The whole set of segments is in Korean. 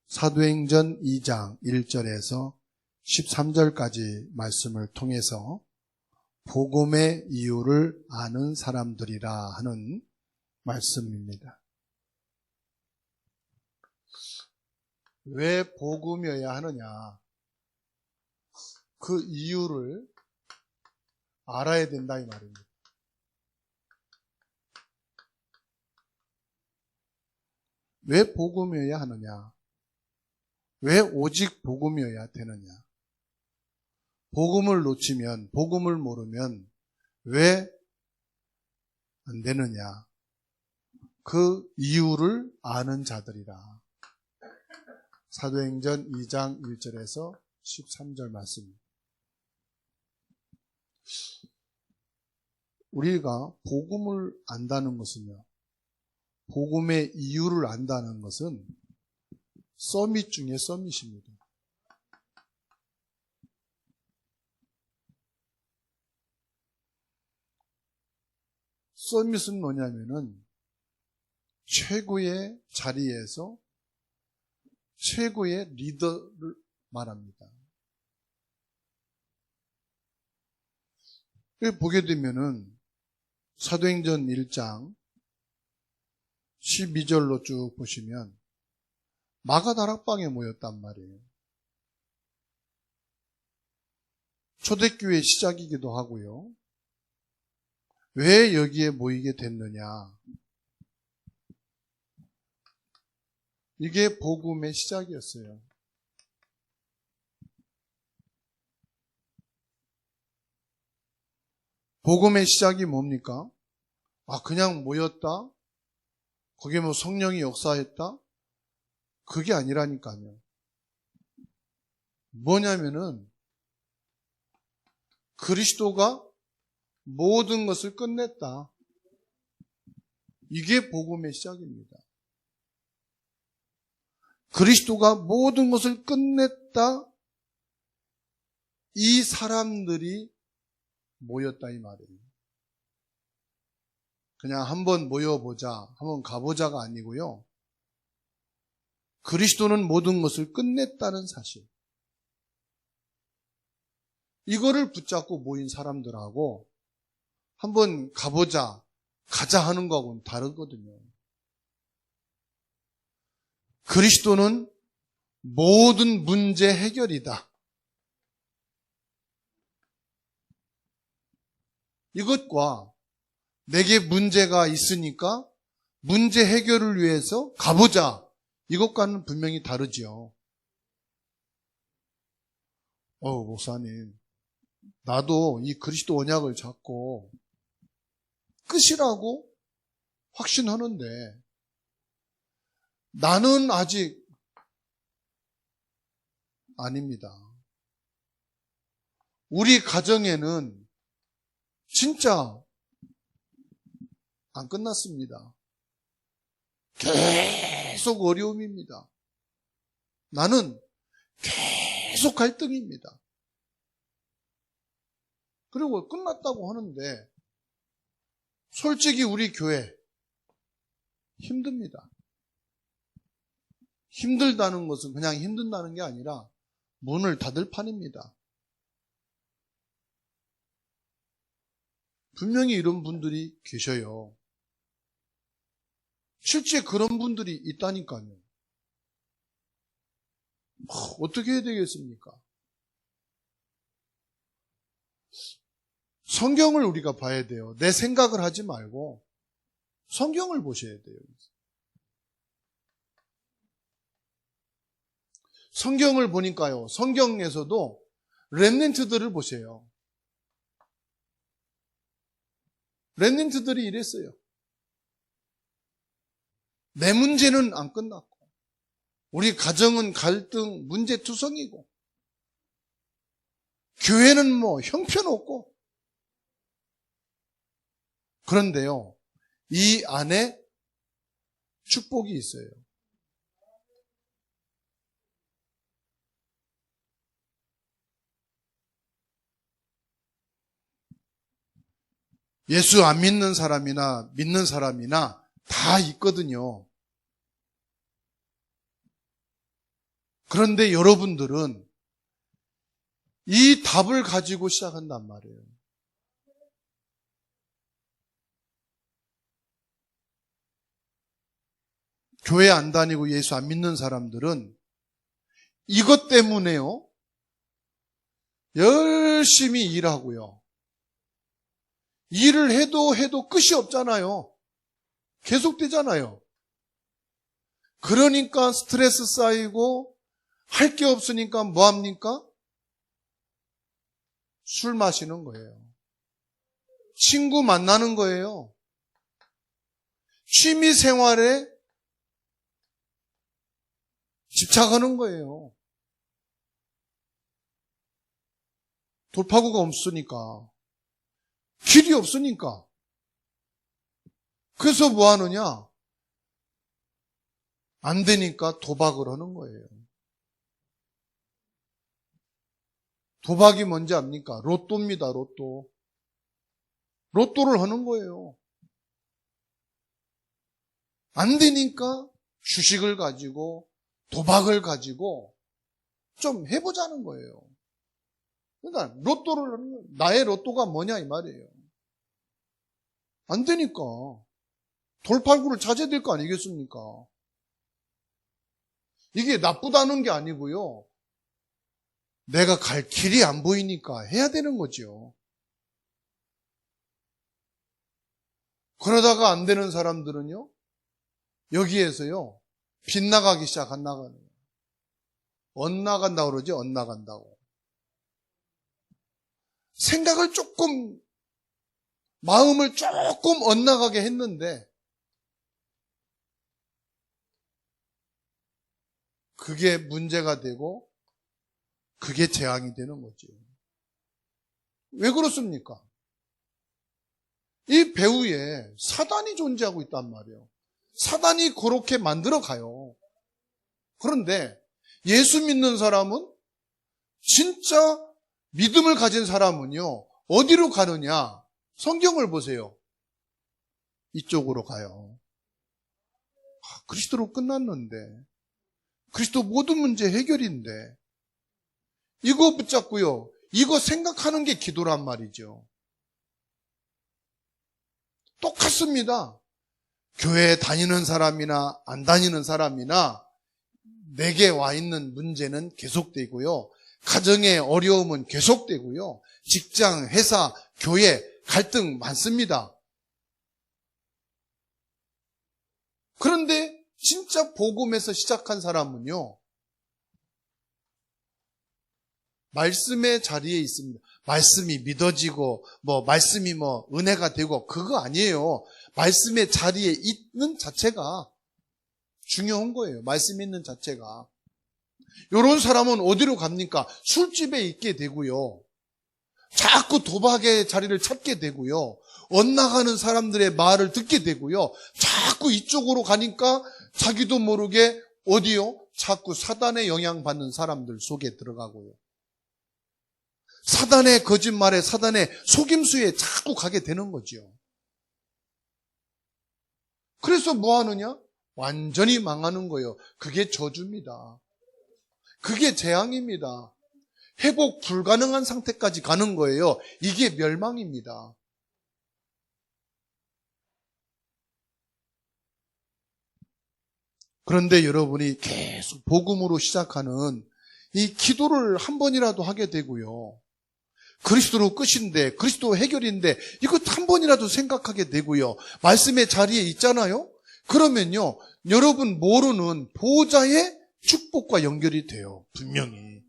사도행전 2장 1절에서 13절까지 말씀을 통해서 복음의 이유를 아는 사람들이라 하는 말씀입니다. 왜 복음이어야 하느냐? 그 이유를 알아야 된다 이 말입니다. 왜 복음이어야 하느냐? 왜 오직 복음이어야 되느냐? 복음을 놓치면, 복음을 모르면 왜 안 되느냐? 그 이유를 아는 자들이라. 사도행전 2장 1절에서 13절 말씀입니다. 우리가 복음을 안다는 것은요, 복음의 이유를 안다는 것은 서밋 중에 서밋입니다. 서밋은 뭐냐면은 최고의 자리에서 최고의 리더를 말합니다. 보게 되면은 사도행전 1장 12절로 쭉 보시면 마가다락방에 모였단 말이에요. 초대교회 시작이기도 하고요. 왜 여기에 모이게 됐느냐? 이게 복음의 시작이었어요. 복음의 시작이 뭡니까? 그냥 모였다? 거기에 뭐 성령이 역사했다? 그게 아니라니까요. 뭐냐면은 그리스도가 모든 것을 끝냈다. 이게 복음의 시작입니다. 그리스도가 모든 것을 끝냈다. 이 사람들이 모였다 이 말이에요. 그냥 한번 모여보자, 한번 가보자가 아니고요. 그리스도는 모든 것을 끝냈다는 사실. 이거를 붙잡고 모인 사람들하고 한번 가보자, 가자 하는 거하고는 다르거든요. 그리스도는 모든 문제 해결이다. 이것과 내게 문제가 있으니까 문제 해결을 위해서 가보자. 이것과는 분명히 다르지요. 목사님, 나도 이 그리스도 언약을 잡고 끝이라고 확신하는데 나는 아직 아닙니다. 우리 가정에는 진짜 안 끝났습니다. 계속 어려움입니다. 나는 계속 갈등입니다. 그리고 끝났다고 하는데 솔직히 우리 교회 힘듭니다. 힘들다는 것은 그냥 힘든다는 게 아니라 문을 닫을 판입니다. 분명히 이런 분들이 계셔요. 실제 그런 분들이 있다니까요. 어떻게 해야 되겠습니까? 성경을 우리가 봐야 돼요. 내 생각을 하지 말고 성경을 보셔야 돼요. 성경을 보니까요. 성경에서도 렘넌트들을 보세요. 렘넌트들이 이랬어요. 내 문제는 안 끝났고 우리 가정은 갈등, 문제투성이고 교회는 뭐 형편없고 그런데요. 이 안에 축복이 있어요. 예수 안 믿는 사람이나 믿는 사람이나 다 있거든요. 그런데 여러분들은 이 답을 가지고 시작한단 말이에요. 교회 안 다니고 예수 안 믿는 사람들은 이것 때문에요, 열심히 일하고요. 일을 해도 끝이 없잖아요. 계속되잖아요. 그러니까 스트레스 쌓이고 할 게 없으니까 뭐 합니까? 술 마시는 거예요. 친구 만나는 거예요. 취미 생활에 집착하는 거예요. 돌파구가 없으니까. 길이 없으니까. 그래서 뭐 하느냐? 안 되니까 도박을 하는 거예요. 도박이 뭔지 압니까? 로또입니다, 로또. 로또를 하는 거예요. 안 되니까 주식을 가지고 도박을 가지고 좀 해보자는 거예요. 그러니까 로또를 하는 거예요. 나의 로또가 뭐냐 이 말이에요. 안 되니까 돌팔구를 찾아야 될 거 아니겠습니까? 이게 나쁘다는 게 아니고요. 내가 갈 길이 안 보이니까 해야 되는 거죠. 그러다가 안 되는 사람들은요, 여기에서요, 빗나가기 시작 안 나가는 거예요. 엇나간다고 그러지, 엇나간다고. 생각을 조금, 마음을 조금 엇나가게 했는데, 그게 문제가 되고, 그게 재앙이 되는 거죠. 왜 그렇습니까? 이 배후에 사단이 존재하고 있단 말이에요. 사단이 그렇게 만들어 가요. 그런데 예수 믿는 사람은, 진짜 믿음을 가진 사람은요, 어디로 가느냐? 성경을 보세요. 이쪽으로 가요. 그리스도로 끝났는데, 그리스도 모든 문제 해결인데, 이거 붙잡고요, 이거 생각하는 게 기도란 말이죠. 똑같습니다. 교회에 다니는 사람이나 안 다니는 사람이나 내게 와 있는 문제는 계속되고요. 가정의 어려움은 계속되고요. 직장, 회사, 교회 갈등 많습니다. 그런데 진짜 복음에서 시작한 사람은요, 말씀의 자리에 있습니다. 말씀이 믿어지고 말씀이 은혜가 되고 그거 아니에요. 말씀의 자리에 있는 자체가 중요한 거예요. 말씀이 있는 자체가. 이런 사람은 어디로 갑니까? 술집에 있게 되고요. 자꾸 도박의 자리를 찾게 되고요. 엇나가는 사람들의 말을 듣게 되고요. 자꾸 이쪽으로 가니까 자기도 모르게 어디요? 자꾸 사단의 영향받는 사람들 속에 들어가고요. 사단의 거짓말에, 사단의 속임수에 자꾸 가게 되는 거죠. 그래서 뭐 하느냐? 완전히 망하는 거예요. 그게 저주입니다. 그게 재앙입니다. 회복 불가능한 상태까지 가는 거예요. 이게 멸망입니다. 그런데 여러분이 계속 복음으로 시작하는 이 기도를 한 번이라도 하게 되고요. 그리스도로 끝인데, 그리스도 해결인데, 이것 한 번이라도 생각하게 되고요. 말씀의 자리에 있잖아요? 그러면요, 여러분 모르는 보호자의 축복과 연결이 돼요. 분명히.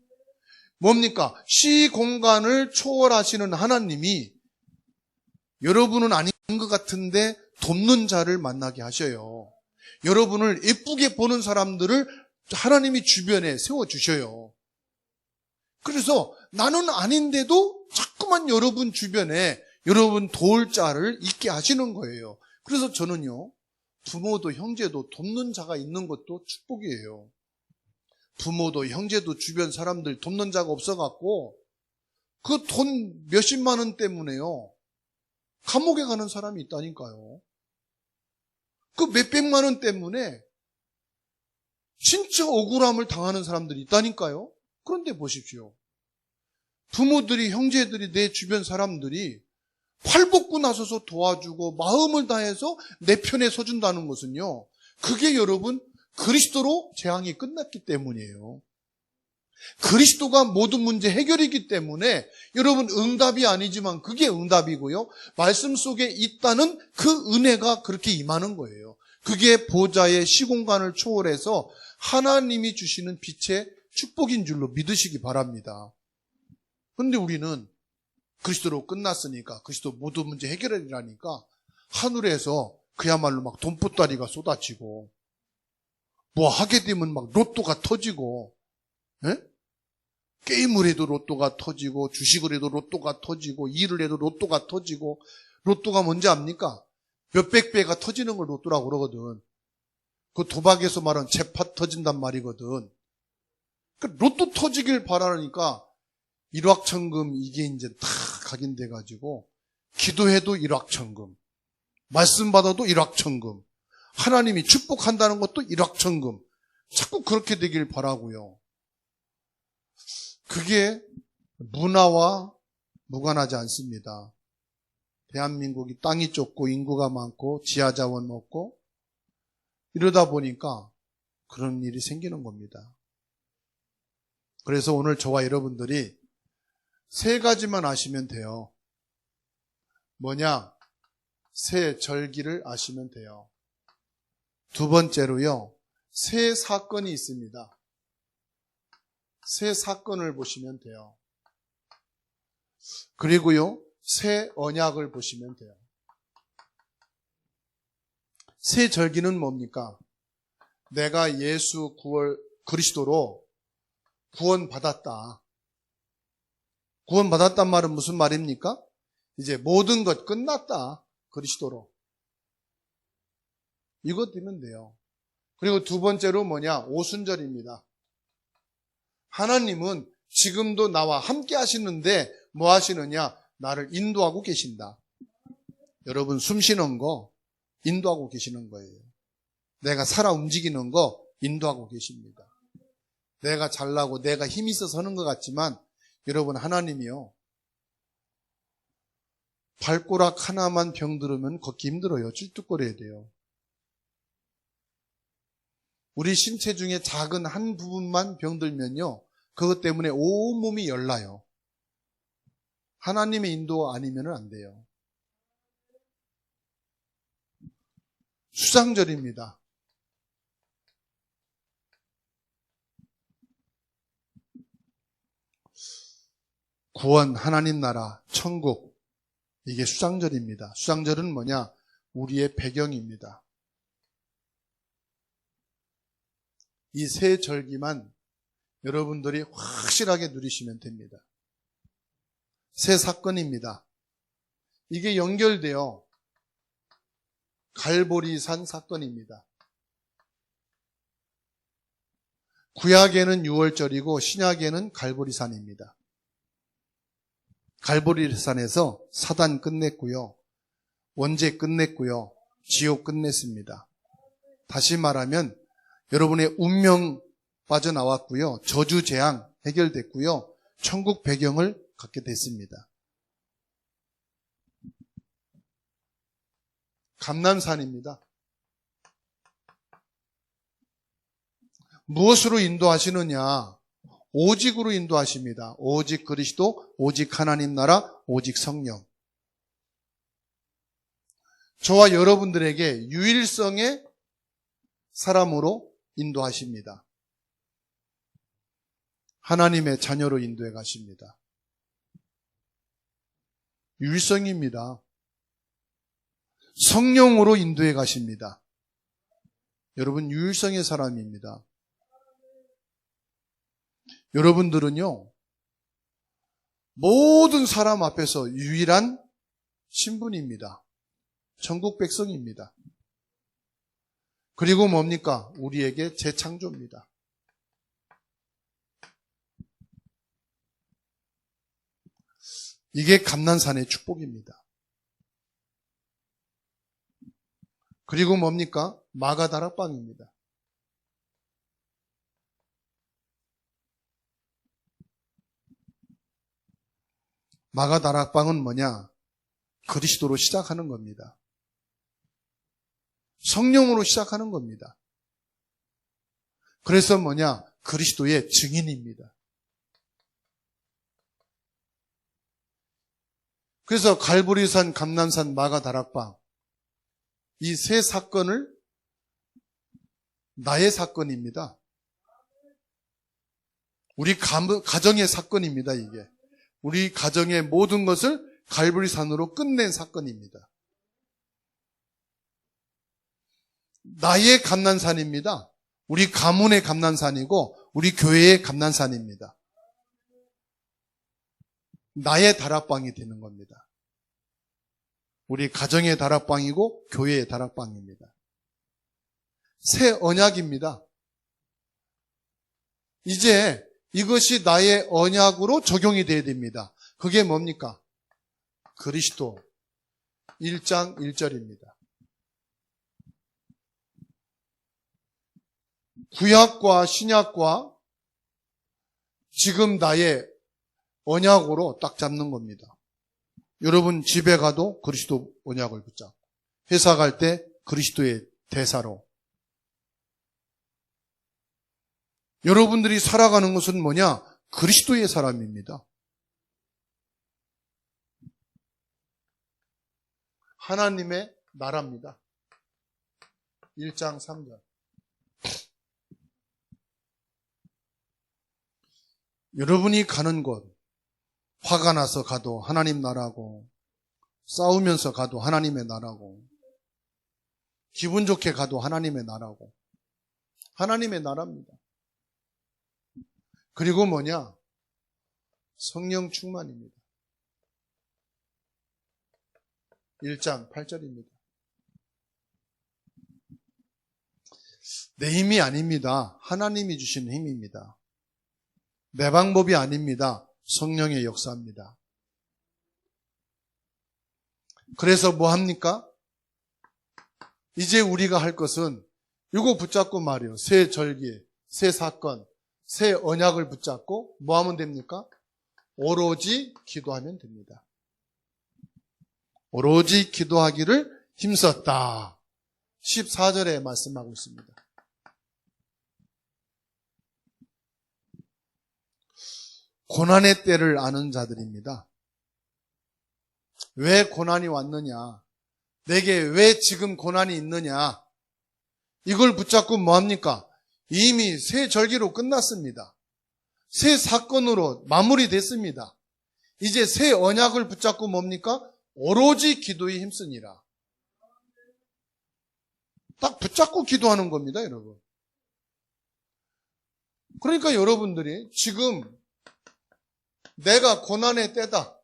뭡니까? 시공간을 초월하시는 하나님이 여러분은 아닌 것 같은데 돕는 자를 만나게 하셔요. 여러분을 예쁘게 보는 사람들을 하나님이 주변에 세워주셔요. 그래서 나는 아닌데도 자꾸만 여러분 주변에 여러분 도울 자를 있게 하시는 거예요. 그래서 저는요, 부모도 형제도 돕는 자가 있는 것도 축복이에요. 부모도 형제도 주변 사람들 돕는 자가 없어갖고 그 돈 몇십만 원 때문에요, 감옥에 가는 사람이 있다니까요. 그 몇백만 원 때문에 진짜 억울함을 당하는 사람들이 있다니까요. 그런데 보십시오. 부모들이, 형제들이, 내 주변 사람들이 팔벗고 나서서 도와주고 마음을 다해서 내 편에 서준다는 것은요, 그게 여러분 그리스도로 재앙이 끝났기 때문이에요. 그리스도가 모든 문제 해결이기 때문에 여러분 응답이 아니지만 그게 응답이고요. 말씀 속에 있다는 그 은혜가 그렇게 임하는 거예요. 그게 보좌의 시공간을 초월해서 하나님이 주시는 빛의 축복인 줄로 믿으시기 바랍니다. 그런데 우리는 그리스도로 끝났으니까, 그리스도 모든 문제 해결이라니까 하늘에서 그야말로 막 돈보따리가 쏟아지고 뭐 하게 되면 막 로또가 터지고, 예? 게임을 해도 로또가 터지고, 주식을 해도 로또가 터지고, 일을 해도 로또가 터지고. 로또가 뭔지 압니까? 몇백 배가 터지는 걸 로또라고 그러거든. 그 도박에서 말하는 잭팟 터진단 말이거든. 그 로또 터지길 바라니까 일확천금, 이게 이제 다 각인돼가지고 기도해도 일확천금, 말씀 받아도 일확천금, 하나님이 축복한다는 것도 일확천금. 자꾸 그렇게 되길 바라고요. 그게 문화와 무관하지 않습니다. 대한민국이 땅이 좁고 인구가 많고 지하자원 없고 이러다 보니까 그런 일이 생기는 겁니다. 그래서 오늘 저와 여러분들이 세 가지만 아시면 돼요. 뭐냐? 새 절기를 아시면 돼요. 두 번째로요, 새 사건이 있습니다. 새 사건을 보시면 돼요. 그리고요, 새 언약을 보시면 돼요. 새 절기는 뭡니까? 내가 예수 그리스도로 구원받았다. 구원받았단 말은 무슨 말입니까? 이제 모든 것 끝났다. 그리스도로. 이것 되면 돼요. 그리고 두 번째로 뭐냐? 오순절입니다. 하나님은 지금도 나와 함께 하시는데 뭐 하시느냐? 나를 인도하고 계신다. 여러분 숨 쉬는 거 인도하고 계시는 거예요. 내가 살아 움직이는 거 인도하고 계십니다. 내가 잘나고 내가 힘이 있어서 하는 것 같지만 여러분 하나님이요, 발가락 하나만 병들으면 걷기 힘들어요. 찔뚝거려야 돼요. 우리 신체 중에 작은 한 부분만 병들면요, 그것 때문에 온몸이 열나요. 하나님의 인도 아니면 안 돼요. 수장절입니다. 구원, 하나님 나라, 천국, 이게 수장절입니다. 수장절은 뭐냐? 우리의 배경입니다. 이 세 절기만 여러분들이 확실하게 누리시면 됩니다. 새 사건입니다. 이게 연결되어 갈보리산 사건입니다. 구약에는 6월절이고 신약에는 갈보리산입니다. 갈보리산에서 사단 끝냈고요, 원죄 끝냈고요, 지옥 끝냈습니다. 다시 말하면 여러분의 운명 빠져나왔고요, 저주 재앙 해결됐고요, 천국 배경을 갖게 됐습니다. 감람산입니다. 무엇으로 인도하시느냐? 오직으로 인도하십니다. 오직 그리스도, 오직 하나님 나라, 오직 성령. 저와 여러분들에게 유일성의 사람으로 인도하십니다. 하나님의 자녀로 인도해 가십니다. 유일성입니다. 성령으로 인도해 가십니다. 여러분 유일성의 사람입니다. 여러분들은요, 모든 사람 앞에서 유일한 신분입니다. 천국 백성입니다. 그리고 뭡니까? 우리에게 재창조입니다. 이게 감난산의 축복입니다. 그리고 뭡니까? 마가다락방입니다. 마가다락방은 뭐냐? 그리스도로 시작하는 겁니다. 성령으로 시작하는 겁니다. 그래서 뭐냐? 그리스도의 증인입니다. 그래서 갈보리산, 감난산, 마가다락방 이 세 사건을 나의 사건입니다. 우리 가정의 사건입니다, 이게. 우리 가정의 모든 것을 갈보리산으로 끝낸 사건입니다. 나의 감난산입니다. 우리 가문의 감난산이고 우리 교회의 감난산입니다. 나의 다락방이 되는 겁니다. 우리 가정의 다락방이고 교회의 다락방입니다. 새 언약입니다. 이제 이것이 나의 언약으로 적용이 돼야 됩니다. 그게 뭡니까? 그리스도 1장 1절입니다. 구약과 신약과 지금 나의 언약으로 딱 잡는 겁니다. 여러분 집에 가도 그리스도 언약을 붙잡고 회사 갈 때 그리스도의 대사로 여러분들이 살아가는 것은 뭐냐? 그리스도의 사람입니다. 하나님의 나라입니다. 1장 3절. 여러분이 가는 곳, 화가 나서 가도 하나님 나라고, 싸우면서 가도 하나님의 나라고, 기분 좋게 가도 하나님의 나라고, 하나님의 나라입니다. 그리고 뭐냐? 성령 충만입니다. 1장 8절입니다. 내 힘이 아닙니다. 하나님이 주신 힘입니다. 내 방법이 아닙니다. 성령의 역사입니다. 그래서 뭐 합니까? 이제 우리가 할 것은 이거 붙잡고 말이요. 새 절기, 새 사건, 새 언약을 붙잡고 뭐 하면 됩니까? 오로지 기도하면 됩니다. 오로지 기도하기를 힘썼다. 14절에 말씀하고 있습니다. 고난의 때를 아는 자들입니다. 왜 고난이 왔느냐? 내게 왜 지금 고난이 있느냐? 이걸 붙잡고 뭐합니까? 이미 새 절기로 끝났습니다. 새 사건으로 마무리됐습니다. 이제 새 언약을 붙잡고 뭡니까? 오로지 기도에 힘쓰니라. 딱 붙잡고 기도하는 겁니다, 여러분. 그러니까 여러분들이 지금 내가 고난의 때다.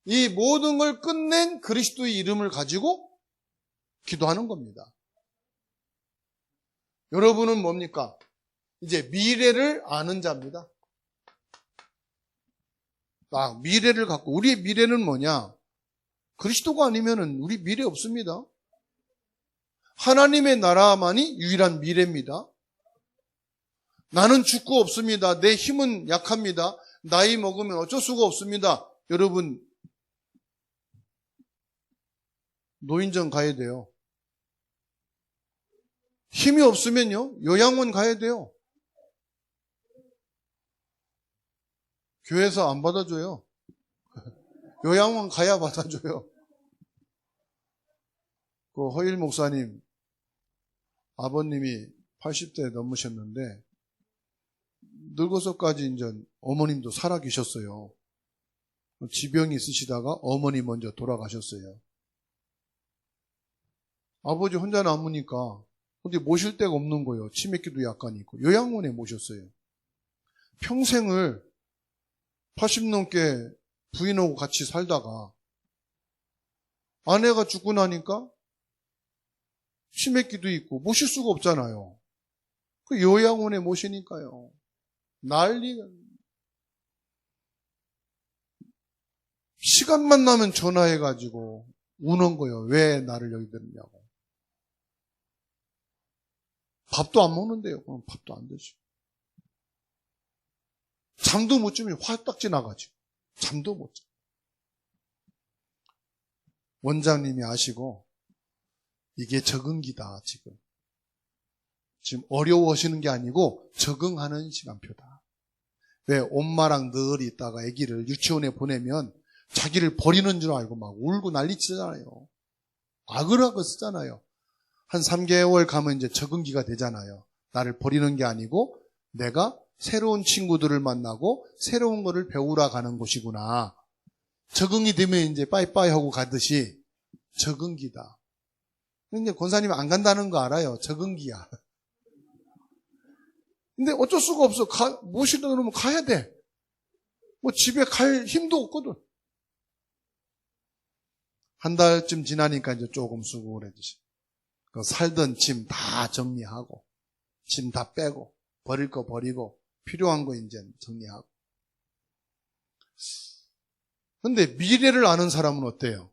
이 모든 걸 끝낸 그리스도의 이름을 가지고 기도하는 겁니다. 여러분은 뭡니까? 이제 미래를 아는 자입니다. 미래를 갖고, 우리의 미래는 뭐냐? 그리스도가 아니면은 우리 미래 없습니다. 하나님의 나라만이 유일한 미래입니다. 나는 죽고 없습니다. 내 힘은 약합니다. 나이 먹으면 어쩔 수가 없습니다. 여러분, 노인정 가야 돼요. 힘이 없으면요, 요양원 가야 돼요. 교회에서 안 받아줘요. 요양원 가야 받아줘요. 그 허일 목사님, 아버님이 80대 넘으셨는데, 늙어서까지 이제 어머님도 살아 계셨어요. 지병이 있으시다가 어머니 먼저 돌아가셨어요. 아버지 혼자 남으니까 어디 모실 데가 없는 거예요. 치매기도 약간 있고. 요양원에 모셨어요. 평생을 80 넘게 부인하고 같이 살다가 아내가 죽고 나니까 치매기도 있고 모실 수가 없잖아요. 그 요양원에 모시니까요. 난리가. 시간만 나면 전화해가지고 우는 거예요. 왜 나를 여기 들었냐고. 밥도 안 먹는데요. 그럼 밥도 안 되죠. 잠도 못 주면 화딱 지나가죠. 잠도 못 자. 원장님이 아시고 이게 적응기다 지금. 지금 어려워하시는 게 아니고 적응하는 시간표다. 왜 엄마랑 늘 있다가 아기를 유치원에 보내면 자기를 버리는 줄 알고 막 울고 난리치잖아요. 악을 하고 쓰잖아요. 한 3개월 가면 이제 적응기가 되잖아요. 나를 버리는 게 아니고 내가 새로운 친구들을 만나고 새로운 거를 배우러 가는 곳이구나. 적응이 되면 이제 빠이빠이 하고 가듯이 적응기다. 근데 권사님이 안 간다는 거 알아요. 적응기야. 근데 어쩔 수가 없어. 모시다 그러면 가야 돼. 뭐 집에 갈 힘도 없거든. 한 달쯤 지나니까 이제 조금 수고해지시. 그 살던 짐 다 정리하고, 짐 다 빼고, 버릴 거 버리고, 필요한 거 이제 정리하고. 근데 미래를 아는 사람은 어때요?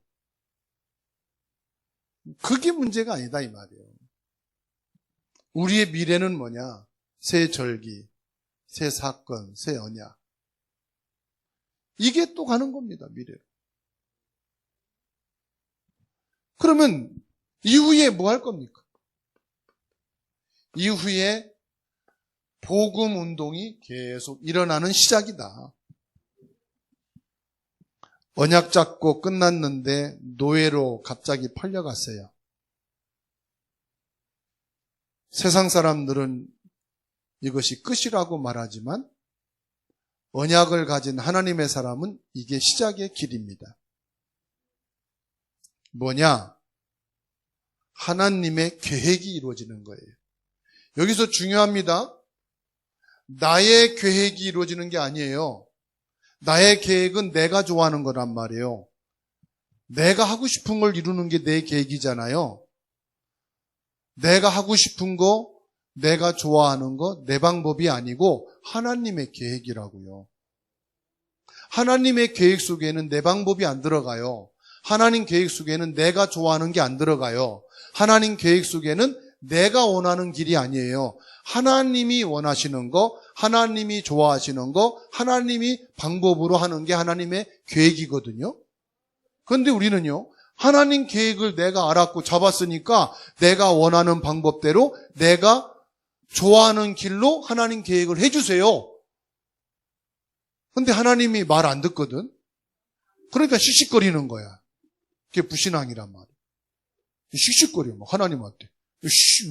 그게 문제가 아니다 이 말이에요. 우리의 미래는 뭐냐? 새 절기, 새 사건, 새 언약. 이게 또 가는 겁니다, 미래로. 그러면 이후에 뭐 할 겁니까? 이후에 복음 운동이 계속 일어나는 시작이다. 언약 잡고 끝났는데 노예로 갑자기 팔려갔어요. 세상 사람들은 이것이 끝이라고 말하지만 언약을 가진 하나님의 사람은 이게 시작의 길입니다. 뭐냐? 하나님의 계획이 이루어지는 거예요. 여기서 중요합니다. 나의 계획이 이루어지는 게 아니에요. 나의 계획은 내가 좋아하는 거란 말이에요. 내가 하고 싶은 걸 이루는 게 내 계획이잖아요. 내가 하고 싶은 거, 내가 좋아하는 거, 내 방법이 아니고 하나님의 계획이라고요. 하나님의 계획 속에는 내 방법이 안 들어가요. 하나님 계획 속에는 내가 좋아하는 게 안 들어가요. 하나님 계획 속에는 내가 원하는 길이 아니에요. 하나님이 원하시는 거, 하나님이 좋아하시는 거, 하나님이 방법으로 하는 게 하나님의 계획이거든요. 그런데 우리는요, 하나님 계획을 내가 알았고 잡았으니까 내가 원하는 방법대로 내가 좋아하는 길로 하나님 계획을 해주세요. 근데 하나님이 말 안 듣거든. 그러니까 씩씩거리는 거야. 그게 불신앙이란 말이야. 씩씩거려, 막 하나님한테.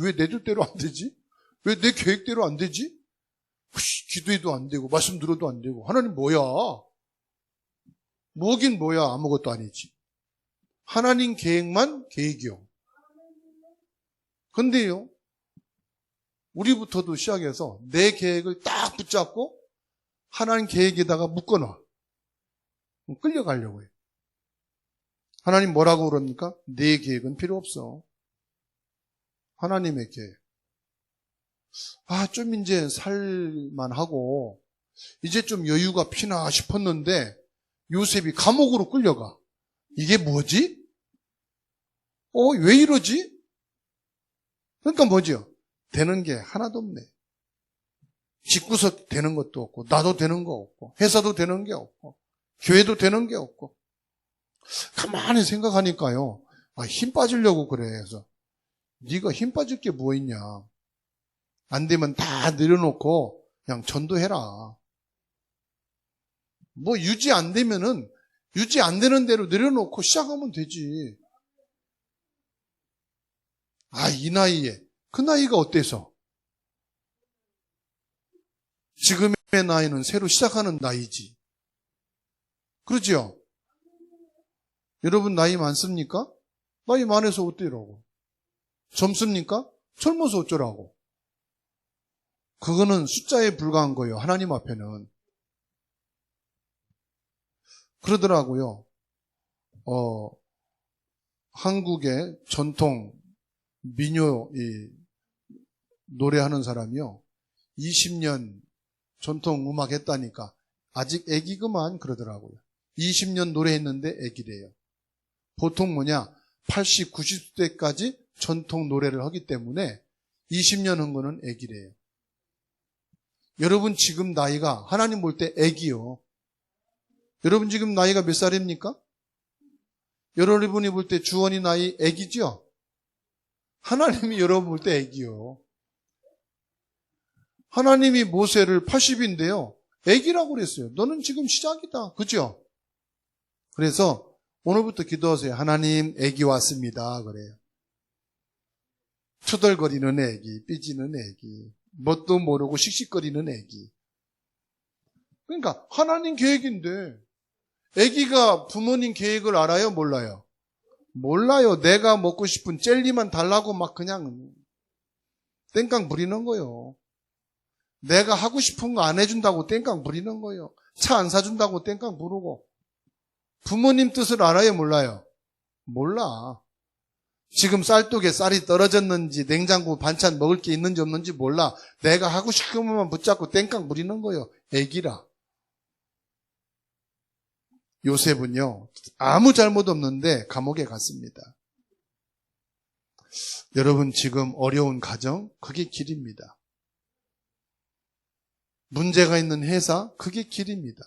왜 내 뜻대로 안 되지? 왜 내 계획대로 안 되지? 기도해도 안 되고 말씀 들어도 안 되고. 하나님 뭐야? 뭐긴 뭐야? 아무것도 아니지. 하나님 계획만 계획이요. 근데요, 우리부터도 시작해서 내 계획을 딱 붙잡고 하나님 계획에다가 묶어놔. 끌려가려고 해요. 하나님 뭐라고 그럽니까? 내 계획은 필요 없어. 하나님의 계획. 좀 이제 살만하고 이제 좀 여유가 피나 싶었는데 요셉이 감옥으로 끌려가. 이게 뭐지? 왜 이러지? 그러니까 뭐죠? 되는 게 하나도 없네. 집구석 되는 것도 없고, 나도 되는 거 없고, 회사도 되는 게 없고, 교회도 되는 게 없고. 가만히 생각하니까요, 힘 빠지려고 그래. 그래서 네가 힘 빠질 게 뭐 있냐? 안 되면 다 내려놓고 그냥 전도해라. 뭐 유지 안 되면은 유지 안 되는 대로 내려놓고 시작하면 되지. 이 나이에. 그 나이가 어때서? 지금의 나이는 새로 시작하는 나이지. 그러지요? 여러분 나이 많습니까? 나이 많아서 어때라고? 젊습니까? 젊어서 어쩌라고? 그거는 숫자에 불과한 거예요. 하나님 앞에는. 그러더라고요. 한국의 전통 민요 노래하는 사람이요. 20년 전통 음악 했다니까 아직 애기그만 그러더라고요. 20년 노래했는데 애기래요. 보통 80, 90대까지 전통 노래를 하기 때문에 20년 한 거는 애기래요. 여러분 지금 나이가 하나님 볼 때 애기요. 여러분 지금 나이가 몇 살입니까? 여러분이 볼 때 주원이 나이 애기죠? 하나님이 여러분 볼 때 애기요. 하나님이 모세를 80인데요. 애기라고 그랬어요. 너는 지금 시작이다. 그죠? 그래서 오늘부터 기도하세요. 하나님, 애기 왔습니다. 그래요. 투덜거리는 애기, 삐지는 애기, 뭣도 모르고 씩씩거리는 애기. 그러니까 하나님 계획인데 애기가 부모님 계획을 알아요? 몰라요? 몰라요. 내가 먹고 싶은 젤리만 달라고 막 그냥 땡깡 부리는 거예요. 내가 하고 싶은 거 안 해준다고 땡깡 부리는 거예요. 차 안 사준다고 땡깡 부르고. 부모님 뜻을 알아요? 몰라요? 몰라. 지금 쌀독에 쌀이 떨어졌는지 냉장고 반찬 먹을 게 있는지 없는지 몰라. 내가 하고 싶은 것만 붙잡고 땡깡 부리는 거예요. 애기라. 요셉은요, 아무 잘못 없는데 감옥에 갔습니다. 여러분 지금 어려운 가정, 그게 길입니다. 문제가 있는 회사, 그게 길입니다.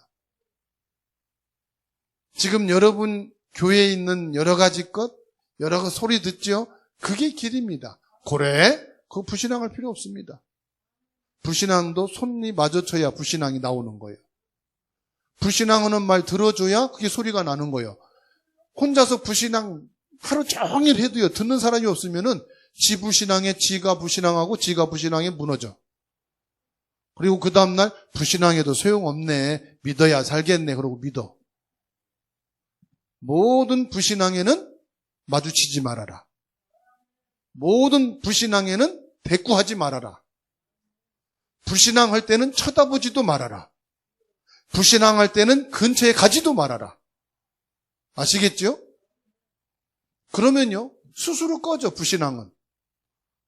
지금 여러분 교회에 있는 여러 가지 것, 여러 가지 소리 듣죠? 그게 길입니다. 그래? 그거 불신앙할 필요 없습니다. 불신앙도 손이 마주쳐야 불신앙이 나오는 거예요. 불신앙하는 말 들어줘야 그게 소리가 나는 거예요. 혼자서 불신앙 하루 종일 해도요, 듣는 사람이 없으면은 지 불신앙에 지가 불신앙하고 지가 불신앙에 무너져. 그리고 그 다음날 불신앙해도 소용없네. 믿어야 살겠네. 그러고 믿어. 모든 불신앙에는 마주치지 말아라. 모든 불신앙에는 대꾸하지 말아라. 불신앙할 때는 쳐다보지도 말아라. 불신앙할 때는 근처에 가지도 말아라. 아시겠죠? 그러면요, 스스로 꺼져, 불신앙은.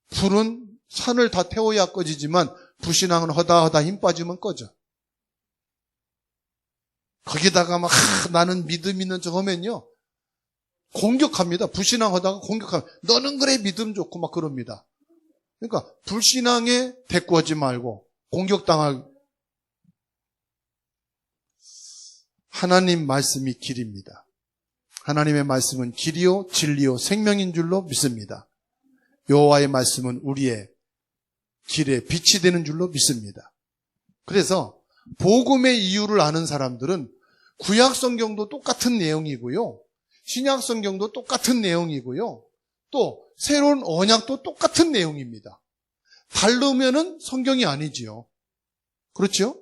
불은 산을 다 태워야 꺼지지만 불신앙은 허다허다 힘 빠지면 꺼져. 거기다가 막 나는 믿음 있는 척 하면요, 공격합니다. 불신앙 하다가 공격합니다. 너는 그래 믿음 좋고 막 그럽니다. 그러니까 불신앙에 대꾸하지 말고 공격당할. 하나님 말씀이 길입니다. 하나님의 말씀은 길이요 진리요 생명인 줄로 믿습니다. 여호와의 말씀은 우리의 길에 빛이 되는 줄로 믿습니다. 그래서 복음의 이유를 아는 사람들은 구약 성경도 똑같은 내용이고요, 신약 성경도 똑같은 내용이고요, 또 새로운 언약도 똑같은 내용입니다. 다르면은 성경이 아니지요. 그렇죠?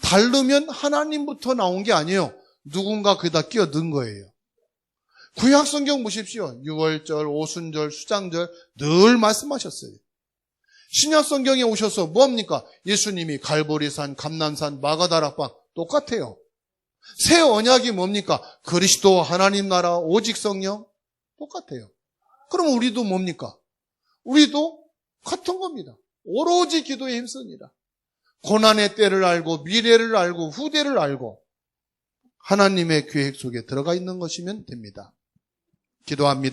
다르면 하나님부터 나온 게 아니에요. 누군가 거기다 끼어든 거예요. 구약 성경 보십시오. 유월절, 오순절, 수장절 늘 말씀하셨어요. 신약 성경에 오셔서 뭐합니까? 예수님이 갈보리산, 감난산, 마가다락방 똑같아요. 새 언약이 뭡니까? 그리스도, 하나님 나라, 오직 성령 똑같아요. 그럼 우리도 뭡니까? 우리도 같은 겁니다. 오로지 기도에 힘쓰니라. 고난의 때를 알고 미래를 알고 후대를 알고 하나님의 계획 속에 들어가 있는 것이면 됩니다. 기도합니다.